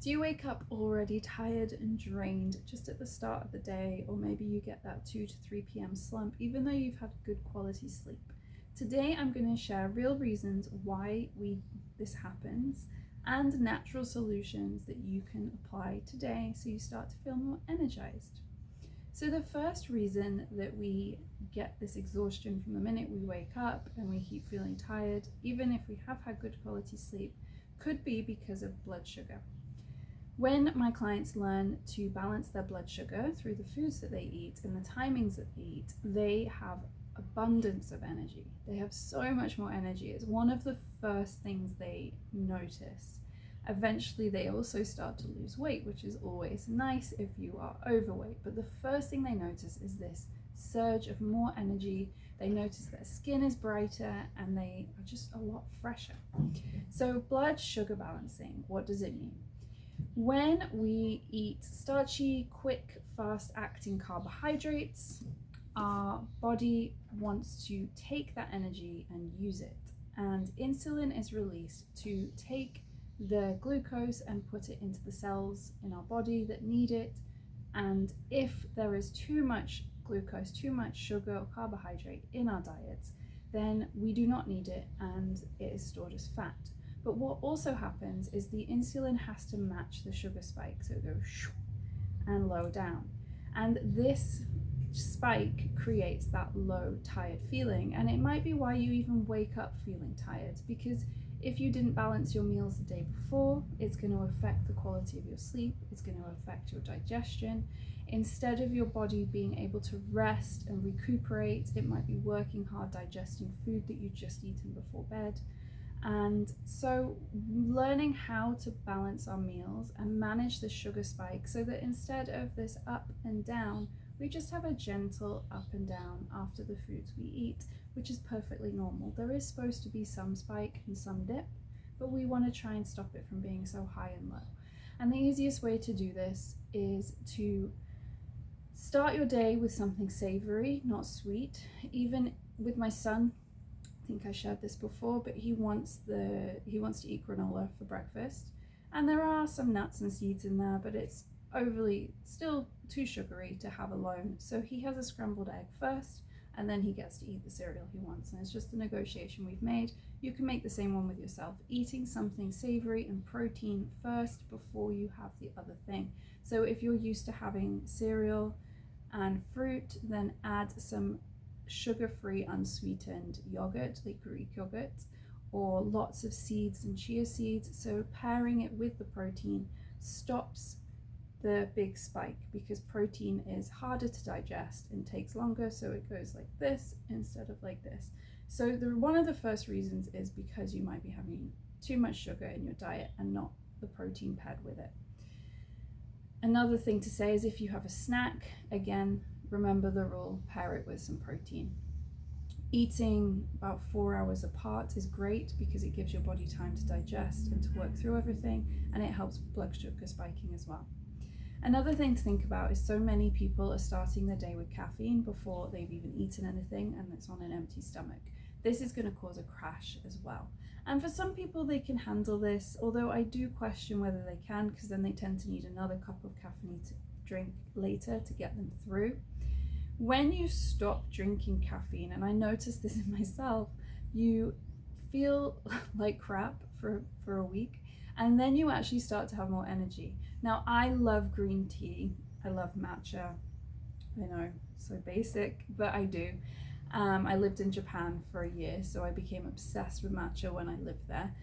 Do you wake up already tired and drained just at the start of the day, or maybe you get that 2 to 3 p.m. slump even though you've had good quality sleep? Today I'm going to share real reasons why this happens and natural solutions that you can apply today so you start to feel more energized. So the first reason that we get this exhaustion from the minute we wake up and we keep feeling tired, even if we have had good quality sleep, could be because of blood sugar. When my clients learn to balance their blood sugar through the foods that they eat and the timings that they eat, they have abundance of energy. They have so much more energy. It's one of the first things they notice. Eventually, they also start to lose weight, which is always nice if you are overweight. But the first thing they notice is this surge of more energy. They notice their skin is brighter and they are just a lot fresher. So blood sugar balancing, what does it mean? When we eat starchy, quick, fast-acting carbohydrates, our body wants to take that energy and use it. And insulin is released to take the glucose and put it into the cells in our body that need it. And if there is too much glucose, too much sugar or carbohydrate in our diets, then we do not need it and it is stored as fat. But what also happens is the insulin has to match the sugar spike, so it goes shoo and low down. And this spike creates that low, tired feeling. And it might be why you even wake up feeling tired, because if you didn't balance your meals the day before, it's going to affect the quality of your sleep, it's going to affect your digestion. Instead of your body being able to rest and recuperate, it might be working hard digesting food that you've just eaten before bed. And so learning how to balance our meals and manage the sugar spike so that instead of this up and down, we just have a gentle up and down after the foods we eat, which is perfectly normal. There is supposed to be some spike and some dip, but we want to try and stop it from being so high and low. And the easiest way to do this is to start your day with something savory, not sweet. Even with my son, I think I shared this before, but he wants to eat granola for breakfast, and there are some nuts and seeds in there, but it's overly still too sugary to have alone. So he has a scrambled egg first, and then he gets to eat the cereal he wants, and it's just a negotiation we've made. You can make the same one with yourself, eating something savory and protein first before you have the other thing. So if you're used to having cereal and fruit, then add some sugar-free unsweetened yogurt like Greek yogurt, or lots of seeds and chia seeds. So pairing it with the protein stops the big spike, because protein is harder to digest and takes longer, so it goes like this instead of like this. So one of the first reasons is because you might be having too much sugar in your diet and not the protein paired with it. Another thing to say is if you have a snack, again, remember the rule, pair it with some protein. Eating about 4 hours apart is great because it gives your body time to digest and to work through everything, and it helps blood sugar spiking as well. Another thing to think about is so many people are starting their day with caffeine before they've even eaten anything, and it's on an empty stomach. This is going to cause a crash as well. And for some people, they can handle this, although I do question whether they can, because then they tend to need another cup of caffeinated drink later to get them through. When you stop drinking caffeine, and I noticed this in myself, you feel like crap for a week, and then you actually start to have more energy. Now, I love green tea. I love matcha. I know, so basic, but I do. I lived in Japan for a year, so I became obsessed with matcha when I lived there.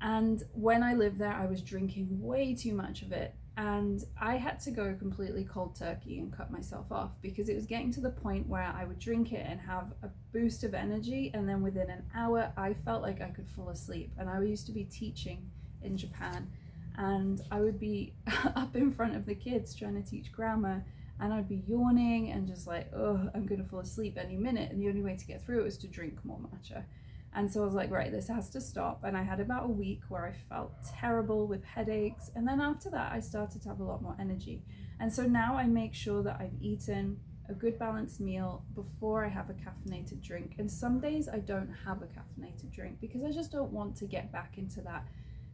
And when I lived there, I was drinking way too much of it. And I had to go completely cold turkey and cut myself off, because it was getting to the point where I would drink it and have a boost of energy, and then within an hour I felt like I could fall asleep. And I used to be teaching in Japan, and I would be up in front of the kids trying to teach grammar, and I'd be yawning and just like, oh, I'm gonna fall asleep any minute, and the only way to get through it was to drink more matcha. And so I was like, right, this has to stop. And I had about a week where I felt terrible with headaches. And then after that, I started to have a lot more energy. And so now I make sure that I've eaten a good balanced meal before I have a caffeinated drink. And some days I don't have a caffeinated drink because I just don't want to get back into that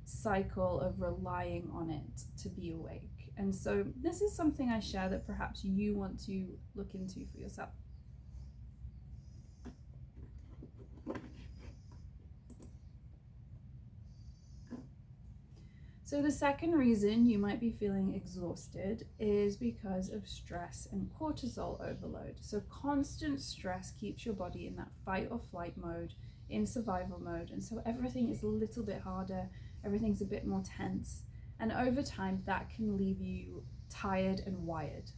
cycle of relying on it to be awake. And so this is something I share that perhaps you want to look into for yourself. So the second reason you might be feeling exhausted is because of stress and cortisol overload. So constant stress keeps your body in that fight or flight mode, in survival mode, and so everything is a little bit harder, everything's a bit more tense, and over time that can leave you tired and wired.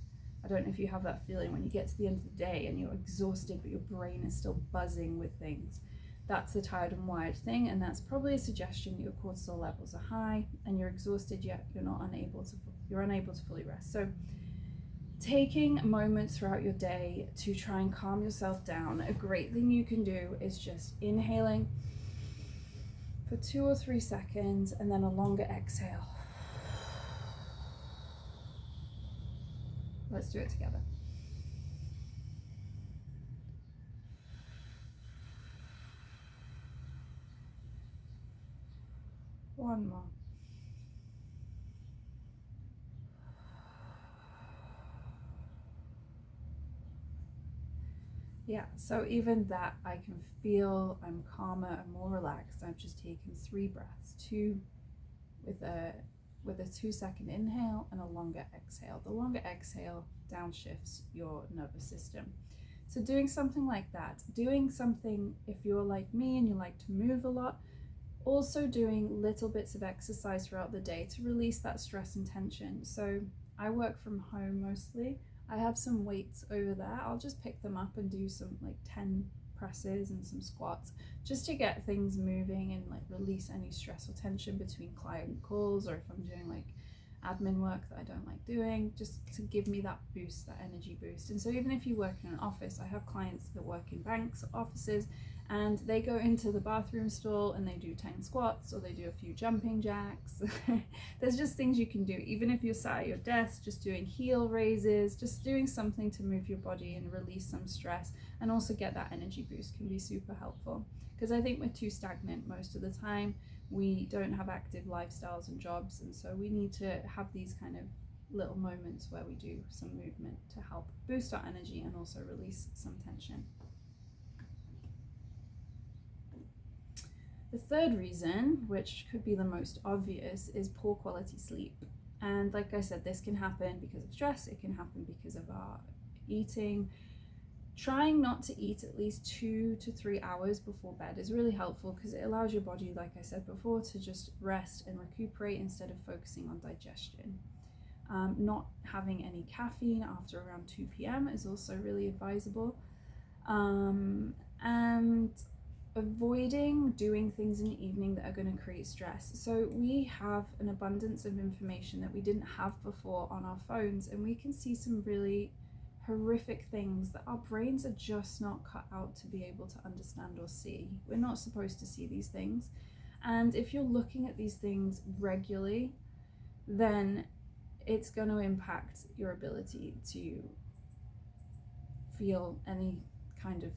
I don't know if you have that feeling when you get to the end of the day and you're exhausted but your brain is still buzzing with things. That's the tired and wired thing, and that's probably a suggestion that your cortisol levels are high and you're exhausted yet you're unable to fully rest. So taking moments throughout your day to try and calm yourself down, a great thing you can do is just inhaling for 2 or 3 seconds and then a longer exhale. Let's do it together. One more. Yeah, so even that I can feel I'm calmer and more relaxed. I've just taken 3 breaths, 2 with a 2-second inhale and a longer exhale. The longer exhale downshifts your nervous system. So doing something like that, doing something if you're like me and you like to move a lot, also doing little bits of exercise throughout the day to release that stress and tension. So I work from home mostly. I have some weights over there. I'll just pick them up and do some like 10 presses and some squats just to get things moving and like release any stress or tension between client calls, or if I'm doing like admin work that I don't like doing, just to give me that boost, that energy boost. And so even if you work in an office, I have clients that work in banks or offices, and they go into the bathroom stall and they do 10 squats or they do a few jumping jacks. There's just things you can do, even if you're sat at your desk, just doing heel raises, just doing something to move your body and release some stress and also get that energy boost can be super helpful. Because I think we're too stagnant most of the time. We don't have active lifestyles and jobs, and so we need to have these kind of little moments where we do some movement to help boost our energy and also release some tension. The third reason, which could be the most obvious, is poor quality sleep. And like I said, this can happen because of stress, it can happen because of our eating. Trying not to eat at least 2 to 3 hours before bed is really helpful because it allows your body, like I said before, to just rest and recuperate instead of focusing on digestion. Not having any caffeine after around 2 p.m. is also really advisable. And avoiding doing things in the evening that are going to create stress. So we have an abundance of information that we didn't have before on our phones, and we can see some really horrific things that our brains are just not cut out to be able to understand or see. We're not supposed to see these things. And if you're looking at these things regularly, then it's going to impact your ability to feel any kind of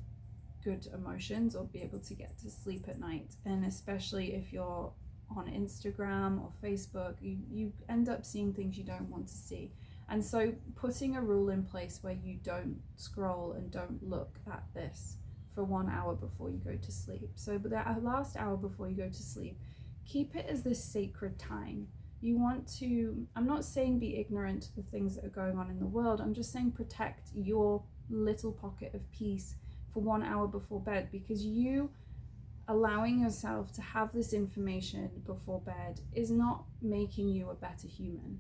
good emotions or be able to get to sleep at night. And especially if you're on Instagram or Facebook, you end up seeing things you don't want to see. And so putting a rule in place where you don't scroll and don't look at this for 1 hour before you go to sleep. So but that last hour before you go to sleep, keep it as this sacred time. You want to, I'm not saying be ignorant to the things that are going on in the world, I'm just saying protect your little pocket of peace for 1 hour before bed, because you allowing yourself to have this information before bed is not making you a better human.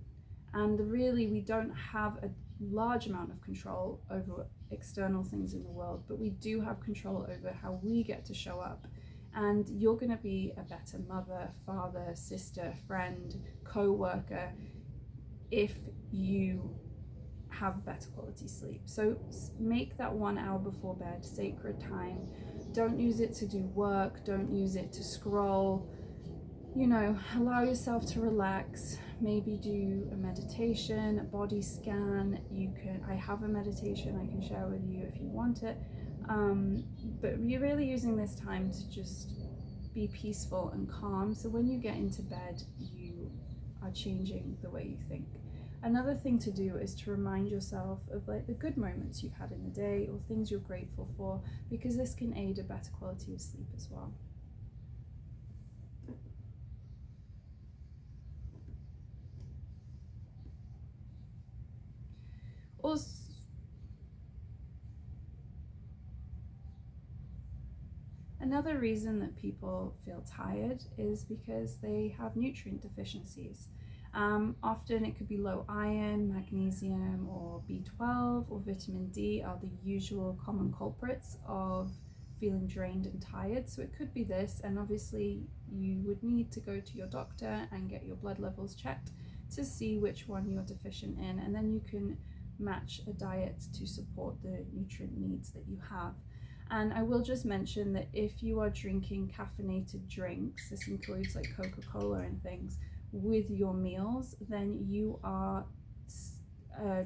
And really, we don't have a large amount of control over external things in the world, but we do have control over how we get to show up. And you're going to be a better mother, father, sister, friend, co-worker if you have better quality sleep. So make that 1 hour before bed sacred time. Don't use it to do work, don't use it to scroll. Allow yourself to relax. Maybe do a meditation, a body scan. I have a meditation I can share with you if you want it. But you're really using this time to just be peaceful and calm. So when you get into bed, you are changing the way you think. Another thing to do is to remind yourself of like the good moments you've had in the day or things you're grateful for, because this can aid a better quality of sleep as well. Also, another reason that people feel tired is because they have nutrient deficiencies. Often it could be low iron, magnesium, or B12 or vitamin D are the usual common culprits of feeling drained and tired. So it could be this, and obviously you would need to go to your doctor and get your blood levels checked to see which one you're deficient in, and then you can match a diet to support the nutrient needs that you have. And I will just mention that if you are drinking caffeinated drinks, this includes like Coca-Cola and things, with your meals, then you are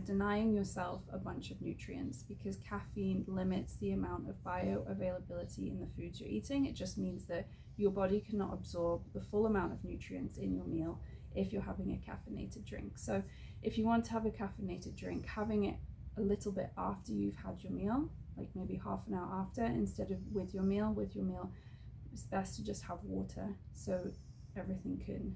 denying yourself a bunch of nutrients, because caffeine limits the amount of bioavailability in the foods you're eating. It just means that your body cannot absorb the full amount of nutrients in your meal if you're having a caffeinated drink. So if you want to have a caffeinated drink, having it a little bit after you've had your meal, like maybe half an hour after, instead of with your meal, it's best to just have water so everything can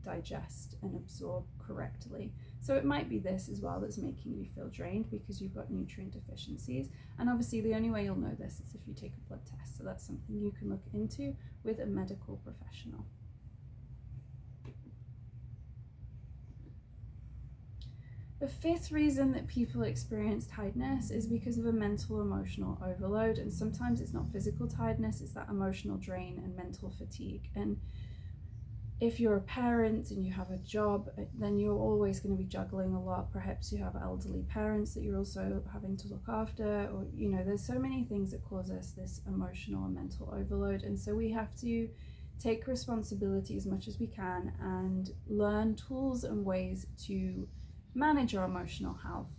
digest and absorb correctly. So it might be this as well that's making you feel drained, because you've got nutrient deficiencies. And obviously the only way you'll know this is if you take a blood test. So that's something you can look into with a medical professional. The fifth reason that people experience tiredness is because of a mental emotional overload, and sometimes it's not physical tiredness, it's that emotional drain and mental fatigue. And if you're a parent and you have a job, then you're always going to be juggling a lot. Perhaps you have elderly parents that you're also having to look after, or there's so many things that cause us this emotional and mental overload. And so we have to take responsibility as much as we can and learn tools and ways to manage our emotional health.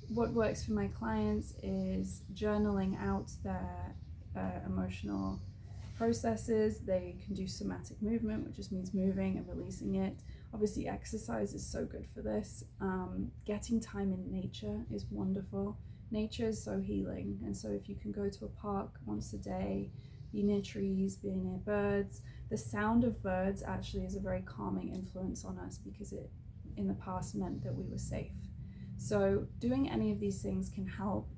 What works for my clients is journaling out their emotional processes. They can do somatic movement, which just means moving and releasing it. Obviously exercise is so good for this. Getting time in nature is wonderful. Nature is so healing, and so if you can go to a park once a day, be near trees, be near birds. The sound of birds actually is a very calming influence on us, because it in the past meant that we were safe. So doing any of these things can help.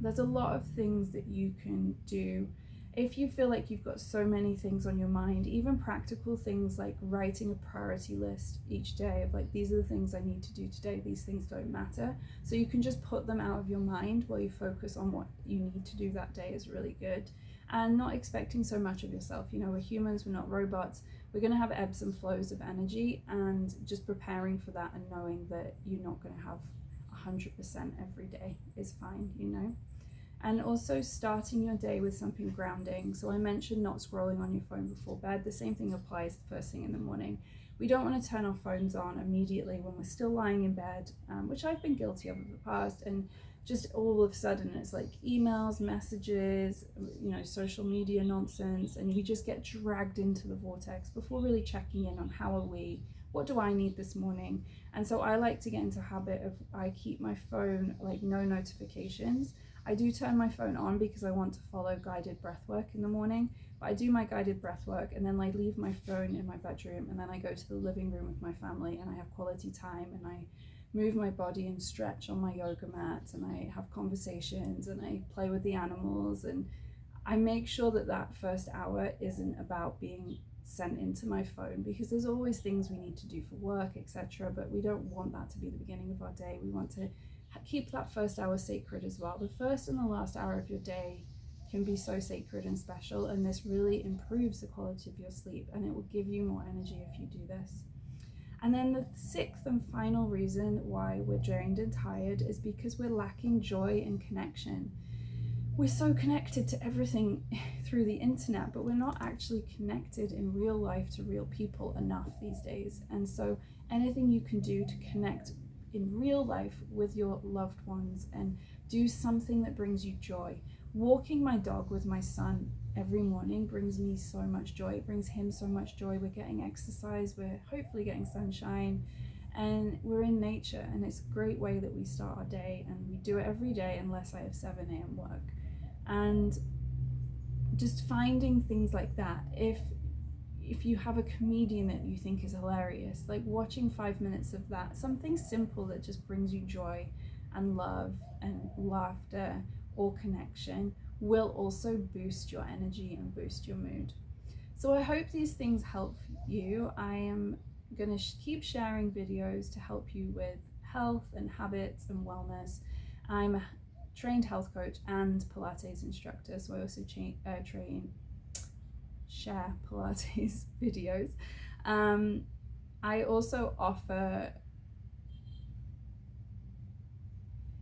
There's a lot of things that you can do. If you feel like you've got so many things on your mind, even practical things like writing a priority list each day of like, these are the things I need to do today, these things don't matter. So you can just put them out of your mind while you focus on what you need to do that day is really good. And not expecting so much of yourself. We're humans, we're not robots. We're going to have ebbs and flows of energy, and just preparing for that and knowing that you're not going to have 100% every day is fine, And also starting your day with something grounding. So I mentioned not scrolling on your phone before bed. The same thing applies the first thing in the morning. We don't want to turn our phones on immediately when we're still lying in bed, which I've been guilty of in the past. And just all of a sudden it's like emails, messages, social media nonsense, and we just get dragged into the vortex before really checking in on how are we, what do I need this morning. And so I like to get into a habit of, I keep my phone like no notifications. I do turn my phone on because I want to follow guided breath work in the morning, but I do my guided breath work and then I leave my phone in my bedroom, and then I go to the living room with my family and I have quality time, and I move my body and stretch on my yoga mat, and I have conversations and I play with the animals, and I make sure that that first hour isn't about being sent into my phone, because there's always things we need to do for work, etc., but we don't want that to be the beginning of our day. We want to keep that first hour sacred as well. The first and the last hour of your day can be so sacred and special, and this really improves the quality of your sleep, and it will give you more energy if you do this. And then the sixth and final reason why we're drained and tired is because we're lacking joy and connection. We're so connected to everything through the internet, but we're not actually connected in real life to real people enough these days. And so anything you can do to connect in real life with your loved ones and do something that brings you joy. Walking my dog with my son every morning brings me so much joy. It brings him so much joy. We're getting exercise, we're hopefully getting sunshine, and we're in nature, and it's a great way that we start our day, and we do it every day unless I have 7 a.m. work. And just finding things like that. If you have a comedian that you think is hilarious, like watching 5 minutes of that, something simple that just brings you joy and love and laughter or connection, will also boost your energy and boost your mood. So I hope these things help you. I am going to keep sharing videos to help you with health and habits and wellness. I'm a trained health coach and Pilates instructor, so I also share Pilates videos. I also offer,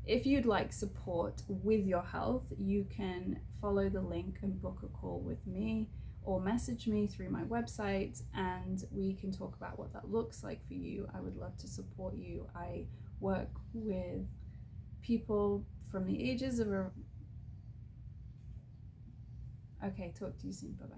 if you'd like support with your health, you can follow the link and book a call with me, or message me through my website, and we can talk about what that looks like for you. I would love to support you. I work with people from the ages of okay, talk to you soon. Bye bye.